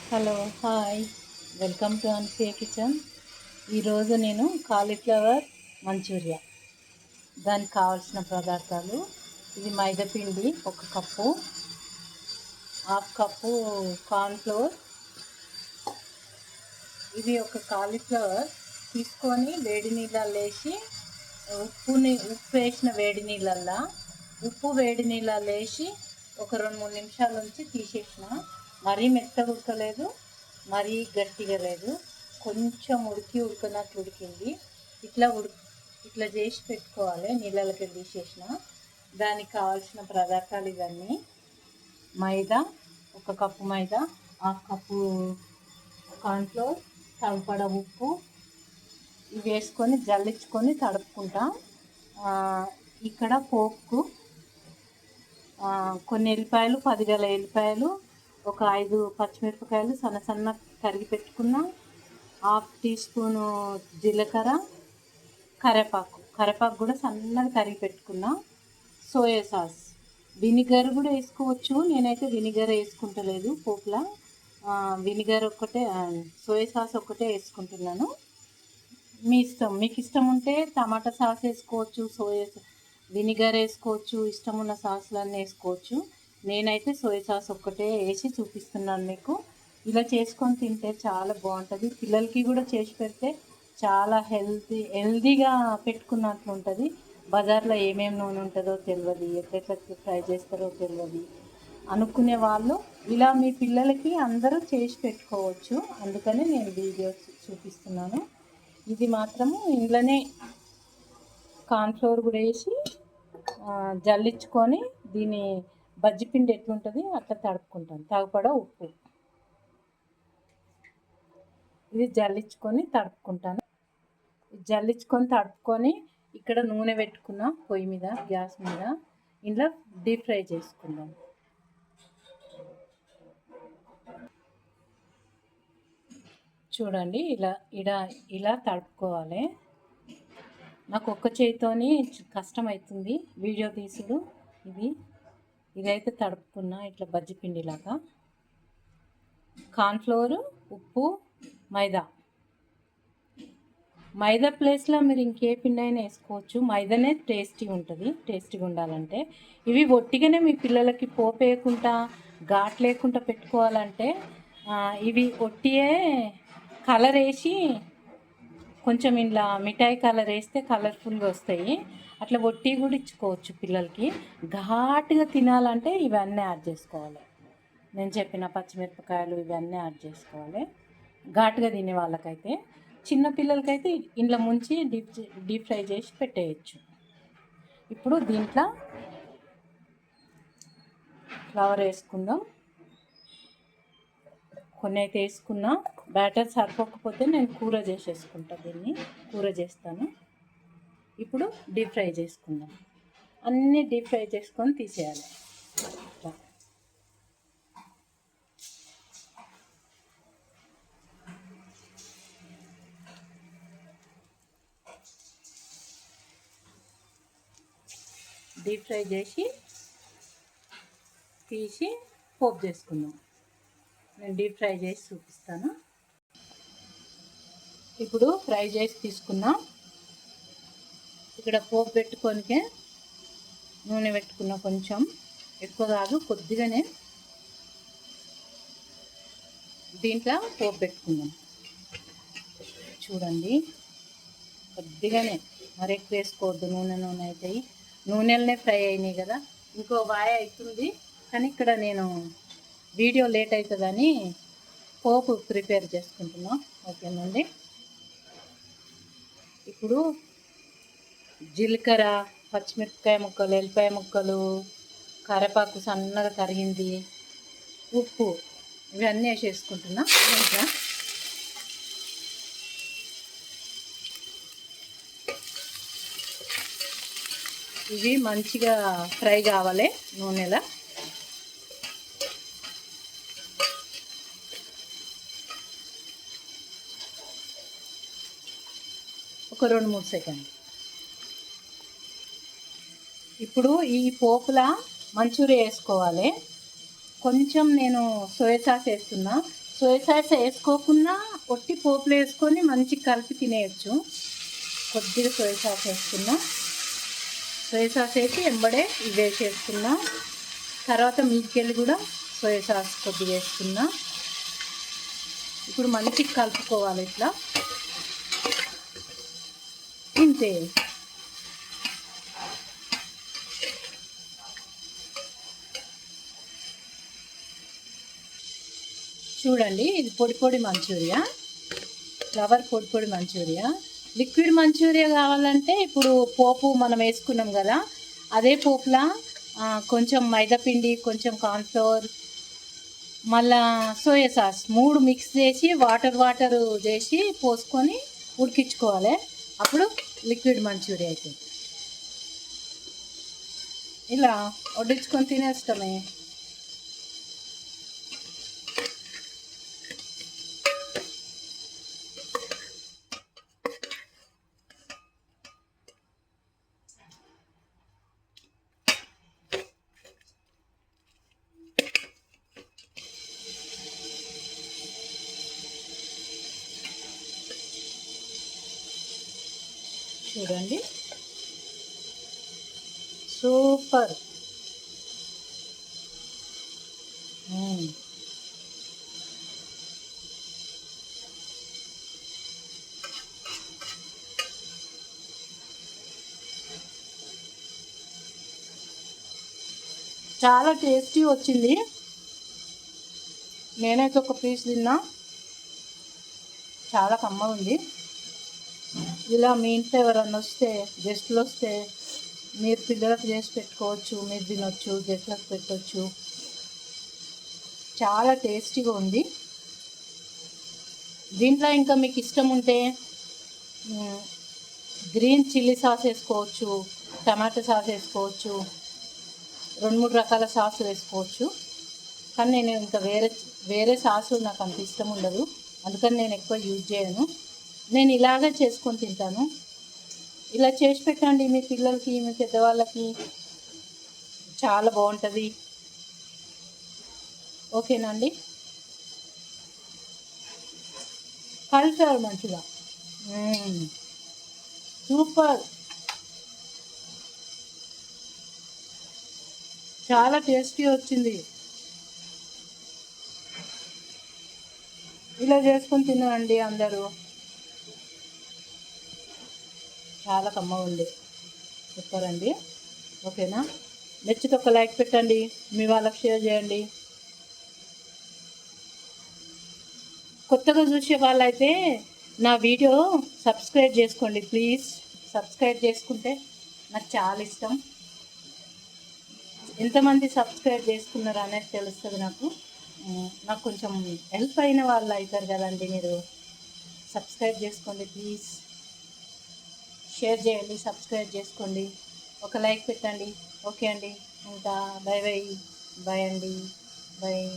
Hello hi welcome to Ansia kitchen. ఈరోజు నేను cauliflower manchuria, దానికి కావాల్సిన పదార్థాలు: ఇది మైదాపిండి 1 కప్పు, హాఫ్ కప్పు కార్న్ఫ్లోర్. ఇది ఒక కాలీఫ్లవర్ తీసుకొని వేడి నీళ్ళల్లో వేసి ఉప్పు వేసిన వేడి నీళ్ళల్లో వేసి ఒక 2-3 నిమిషాల నుంచి తీసేసిన. మరీ మెత్తగా ఉడకలేదు, మరీ గట్టిగా లేదు, కొంచెం ఉడికినట్లు ఉడికింది. ఇట్లా చేసి పెట్టుకోవాలి. నీళ్ళకి తీసేసిన. దానికి కావాల్సిన పదార్థాలు ఇవన్నీ: మైదా 1 కప్పు మైదా, హాఫ్ కప్పు కార్న్ఫ్లోర్, సరిపడ ఉప్పు. ఇవి వేసుకొని జల్లించుకొని తడుపుకుంటాం. ఇక్కడ పోపుకు కొన్ని ఎల్లిపాయలు, 10 గల ఎల్లిపాయలు, ఒక 5 పచ్చిమిరపకాయలు సన్న తరిగి పెట్టుకున్న, హాఫ్ టీ స్పూను జీలకర్ర, కరివేపాకు కూడా సన్నగా తరిగి పెట్టుకున్నా, సోయా సాస్, వినిగర్ కూడా వేసుకోవచ్చు. నేనైతే వినిగర్ వేసుకుంటలేదు పోపులా. వినిగర్ ఒక్కటే, సోయా సాస్ ఒక్కటే వేసుకుంటున్నాను. మీ ఇష్టం, మీకు ఇష్టం ఉంటే టమాటా సాస్ వేసుకోవచ్చు, వినిగర్ వేసుకోవచ్చు, ఇష్టం ఉన్న సాసులన్నీ వేసుకోవచ్చు. నేనైతే సోయా సాస్ ఒక్కటే వేసి చూపిస్తున్నాను మీకు. ఇలా చేసుకొని తింటే చాలా బాగుంటుంది. పిల్లలకి కూడా చేసి పెడితే చాలా హెల్తీగా పెట్టుకున్నట్లు ఉంటుంది. బజార్లో ఏమేమి నూనె ఉంటుందో తెలియదు, ఎట్లా ఫ్రై చేస్తారో తెలియదు అనుకునే వాళ్ళు ఇలా మీ పిల్లలకి అందరూ చేసి పెట్టుకోవచ్చు. అందుకని నేను వీడియో చూపిస్తున్నాను. ఇది మాత్రము ఇంట్లోనే కార్న్ఫ్లోర్ కూడా వేసి జల్లించుకొని, దీని బజ్జిపిండి ఎట్లుంటుంది అట్లా తడుపుకుంటాను. తగపడ ఉప్పు, ఇది జల్లించుకొని తడుపుకుంటాను. తడుపుకొని ఇక్కడ నూనె పెట్టుకున్న పొయ్యి మీద, గ్యాస్ మీద. ఇంట్లో డీప్ ఫ్రై చేసుకుందాం. చూడండి, ఇలా తడుపుకోవాలి. నాకు ఒక్క చేతితోని కష్టం అవుతుంది వీడియో తీసుడు. ఇదైతే తడుపుకున్నా ఇట్లా బజ్జిపిండిలాగా. కార్న్ఫ్లోరు, ఉప్పు, మైదా ప్లేస్లో మీరు ఇంకే పిండి అయినా వేసుకోవచ్చు. మైదానే టేస్టీగా ఉండాలంటే. ఇవి ఒట్టిగానే మీ పిల్లలకి పోపు వేయకుండా, ఘాట్ లేకుండా పెట్టుకోవాలంటే ఇవి ఒట్టియే కలర్ వేసి, కొంచెం ఇలా మిఠాయి కలర్ వేస్తే కలర్ఫుల్గా వస్తాయి. అట్లా ఒట్టి కూడా ఇచ్చుకోవచ్చు పిల్లలకి. ఘాటుగా తినాలంటే ఇవన్నీ యాడ్ చేసుకోవాలి. నేను చెప్పిన పచ్చిమిరపకాయలు ఇవన్నీ యాడ్ చేసుకోవాలి. ఘాటుగా తినే వాళ్ళకైతే. చిన్న పిల్లలకైతే ఇంట్లో ముంచి డీప్ ఫ్రై చేసి పెట్టేయచ్చు. ఇప్పుడు దీంట్లో ఫ్లవర్ వేసుకుందాం. కొన్ని అయితే వేసుకున్నా. బ్యాటర్ సరిపోకపోతే నేను కూర చేస్తాను. ఇప్పుడు డీప్ ఫ్రై చేసుకుందాం. అన్నీ డీప్ ఫ్రై చేసుకొని తీసేయాలి. డీప్ ఫ్రై చేసి తీసి పోపు చేసుకుందాం. నేను డీప్ ఫ్రై చేసి చూపిస్తాను. ఇప్పుడు ఫ్రై చేసి తీసుకున్నా. ఇక్కడ పోపు పెట్టుకొనికే నూనె పెట్టుకున్నా. కొంచెం ఎక్కువ కాదు, కొద్దిగానే. దీంట్లో పోపు పెట్టుకుందాం. చూడండి, కొద్దిగానే, మరి ఎక్కువ వేసుకోవద్దు. నూనె అవుతాయి. నూనెలనే ఫ్రై అయినాయి కదా, ఇంకో వాయ అవుతుంది. కానీ ఇక్కడ నేను వీడియో లేట్ అవుతుందని పోపు ప్రిపేర్ చేసుకుంటున్నా. ఓకేనండి. ఇప్పుడు జీలకర్ర, పచ్చిమిరపకాయ ముక్కలు, ఎల్లిపాయ ముక్కలు, కరివేపాకు సన్నగా తరిగింది, ఉప్పు, ఇవన్నీ వేసేసుకుంటున్నా. ఇంకా ఇవి మంచిగా ఫ్రై కావాలి నూనెలో. ఒక 2-3 సెకండ్లు. ఇప్పుడు ఈ పోపులా మంచూరియా వేసుకోవాలి. కొంచెం నేను సోయా సాస్ వేస్తున్నా. సోయా సాస్ వేసుకోకుండా ఒట్టి పోపులు వేసుకొని మంచి కలిపి తినేయచ్చు. కొద్దిగా సోయా సాస్ వేసుకున్నా, సోయా సాస్ వేసి వెంబడే ఇవి వేసేసుకున్నా. తర్వాత మీదికెళ్ళి కూడా సోయా సాస్ కొద్దిగా వేసుకున్నా. ఇప్పుడు మంచిగా కలుపుకోవాలి ఇట్లా. ఇంతే. చూడండి, ఇది పొడి పొడి మంచూరియా, ఫ్లవర్ పొడి పొడి మంచూరియా. లిక్విడ్ మంచూరియా కావాలంటే ఇప్పుడు పోపు మనం వేసుకున్నాం కదా, అదే పోపులా కొంచెం మైదాపిండి, కొంచెం కార్న్ఫ్లవర్, మళ్ళా సోయా సాస్ 3 మిక్స్ చేసి వాటర్ చేసి పోసుకొని ఉడికించుకోవాలి. అప్పుడు లిక్విడ్ మంచూరియా అవుతుంది. ఇలా వడ్డించుకొని తినేస్తామే. చూడండి, సూపర్. చాలా టేస్టీ వచ్చింది. నేనైతే ఒక పీస్ తిన్నా, చాలా కమ్మగా ఉంది. ఇలా మీ ఇంట్లో ఎవరన్నా వస్తే, గెస్టులు వస్తే మీరు పిల్లలకు చేసి పెట్టుకోవచ్చు, మీరు తినొచ్చు, గెస్టులకు పెట్టవచ్చు. చాలా టేస్టీగా ఉంది. దీంట్లో ఇంకా మీకు ఇష్టం ఉంటే గ్రీన్ చిల్లీ సాస్ వేసుకోవచ్చు, టమాటో సాస్ వేసుకోవచ్చు, 2-3 రకాల సాస్ వేసుకోవచ్చు. కానీ నేను ఇంకా వేరే సాసు నాకు అంత ఇష్టం ఉండదు, అందుకని నేను ఎక్కువ యూజ్ చేయను. నేను ఇలాగే చేసుకొని తింటాను. ఇలా చేసి పెట్టండి మీ పిల్లలకి, మీ పెద్దవాళ్ళకి, చాలా బాగుంటుంది. ఓకేనా అండి? కలిసారు మంచిగా. సూపర్, చాలా టేస్టీ వచ్చింది. ఇలా చేసుకొని తినండి అందరూ. చాలా కమ్మగా ఉంది. సూపర్ అండి. ఓకేనా? నచ్చితే ఒక లైక్ పెట్టండి, మీ వాళ్ళకి షేర్ చేయండి. కొత్తగా చూసే వాళ్ళైతే నా వీడియో సబ్స్క్రైబ్ చేసుకోండి ప్లీజ్. సబ్స్క్రైబ్ చేసుకుంటే నాకు చాలా ఇష్టం. ఎంతమంది సబ్స్క్రైబ్ చేసుకున్నారు అనేది తెలుస్తుంది నాకు. నాకు కొంచెం హెల్ప్ అయిన వాళ్ళు అవుతారు కదండి మీరు. సబ్స్క్రైబ్ చేసుకోండి ప్లీజ్. షేర్ చేయండి, సబ్స్క్రైబ్ చేసుకోండి, ఒక లైక్ పెట్టండి. ఓకే అండి, ఇంకా బాయ్ బాయ్. బాయ్ అండి, బాయ్.